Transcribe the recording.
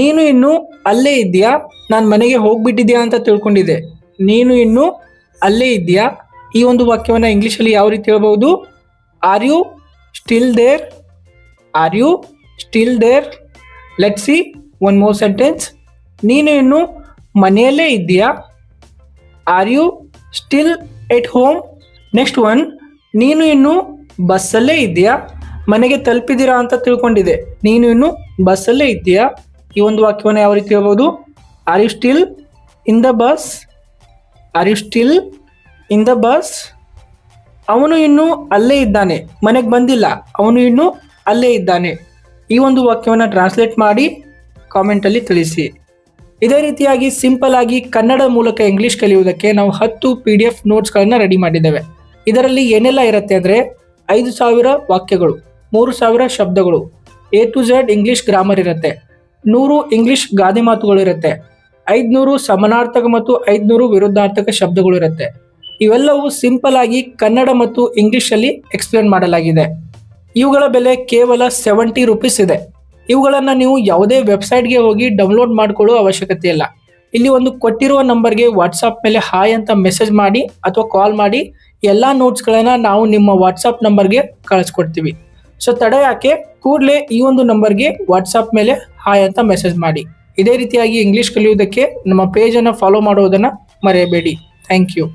ನೀನು ಇನ್ನು ಅಲ್ಲೇ ಇದೆಯಾ, ನಾನು ಮನೆಗೆ ಹೋಗ್ಬಿಟ್ಟಿದ್ಯಾ ಅಂತ ತಿಳ್ಕೊಂಡಿದ್ದೆ. ನೀನು ಇನ್ನು ಅಲ್ಲೇ ಇದೆಯಾ, ಈ ಒಂದು ವಾಕ್ಯವನ್ನು ಇಂಗ್ಲೀಷಲ್ಲಿ ಯಾವ ರೀತಿ ಹೇಳ್ಬಹುದು? Are you still there? Are you still there? Let see one more sentence. ನೀನು ಇನ್ನು ಮನೆಯಲ್ಲೇ ಇದೆಯಾ? Are you still at home? Next one, ನೀನು ಇನ್ನು ಬಸ್ಸಲ್ಲೇ ಇದೆಯಾ, ಮನೆಗೆ ತಲುಪಿದ್ದೀರಾ ಅಂತ ತಿಳ್ಕೊಂಡಿದೆ. ನೀನು ಇನ್ನು ಬಸ್ಸಲ್ಲೇ ಇದೆಯಾ, ಈ ಒಂದು ವಾಕ್ಯವನ್ನು ಯಾವ ರೀತಿ ಹೇಳ್ಬೋದು? Are you still in the bus? Are you still in the bus? ಅವನು ಇನ್ನೂ ಅಲ್ಲೇ ಇದ್ದಾನೆ, ಮನೆಗೆ ಬಂದಿಲ್ಲ, ಅವನು ಇನ್ನೂ ಅಲ್ಲೇ ಇದ್ದಾನೆ. ಈ ಒಂದು ವಾಕ್ಯವನ್ನು ಟ್ರಾನ್ಸ್ಲೇಟ್ ಮಾಡಿ ಕಾಮೆಂಟಲ್ಲಿ ತಿಳಿಸಿ. ಇದೇ ರೀತಿಯಾಗಿ ಸಿಂಪಲ್ ಆಗಿ ಕನ್ನಡ ಮೂಲಕ ಇಂಗ್ಲೀಷ್ ಕಲಿಯುವುದಕ್ಕೆ ನಾವು 10 PDF ನೋಟ್ಸ್ಗಳನ್ನು ರೆಡಿ ಮಾಡಿದ್ದೇವೆ. ಇದರಲ್ಲಿ ಏನೆಲ್ಲ ಇರುತ್ತೆ ಅಂದರೆ 5000 ವಾಕ್ಯಗಳು, 3000 ಶಬ್ದಗಳು, A to Z English grammar ಇರುತ್ತೆ, 100 ಇಂಗ್ಲೀಷ್ ಗಾದೆ ಮಾತುಗಳು ಇರುತ್ತೆ, 500 ಸಮಾನಾರ್ಥಕ ಮತ್ತು 500 ವಿರುದ್ಧಾರ್ಥಕ ಶಬ್ದಗಳು ಇರುತ್ತೆ. ಇವೆಲ್ಲವೂ ಸಿಂಪಲ್ ಆಗಿ ಕನ್ನಡ ಮತ್ತು ಇಂಗ್ಲೀಷಲ್ಲಿ ಎಕ್ಸ್ಪ್ಲೇನ್ ಮಾಡಲಾಗಿದೆ. ಇವುಗಳ ಬೆಲೆ ಕೇವಲ 70 ರೂಪೀಸ್ ಇದೆ. ಇವುಗಳನ್ನು ನೀವು ಯಾವುದೇ ವೆಬ್ಸೈಟ್ಗೆ ಹೋಗಿ ಡೌನ್ಲೋಡ್ ಮಾಡಿಕೊಳ್ಳುವ ಅವಶ್ಯಕತೆ ಇಲ್ಲ. ಇಲ್ಲಿ ಒಂದು ಕೊಟ್ಟಿರುವ ನಂಬರ್ಗೆ ವಾಟ್ಸಪ್ ಮೇಲೆ ಹಾಯ್ ಅಂತ ಮೆಸೇಜ್ ಮಾಡಿ ಅಥವಾ ಕಾಲ್ ಮಾಡಿ ಎಲ್ಲ ನೋಟ್ಸ್ಗಳನ್ನು ನಾವು ನಿಮ್ಮ ವಾಟ್ಸಪ್ ನಂಬರ್ಗೆ ಕಳಿಸ್ಕೊಡ್ತೀವಿ. ಸೊ ತಡ ಯಾಕೆ, ಕೂಡಲೇ ಈ ಒಂದು ನಂಬರ್ಗೆ ವಾಟ್ಸಪ್ ಮೇಲೆ ಹಾಯ್ ಅಂತ ಮೆಸೇಜ್ ಮಾಡಿ. ಇದೇ ರೀತಿಯಾಗಿ ಇಂಗ್ಲೀಷ್ ಕಲಿಯುವುದಕ್ಕೆ ನಮ್ಮ ಪೇಜನ್ನು ಫಾಲೋ ಮಾಡುವುದನ್ನು ಮರೆಯಬೇಡಿ. Thank you.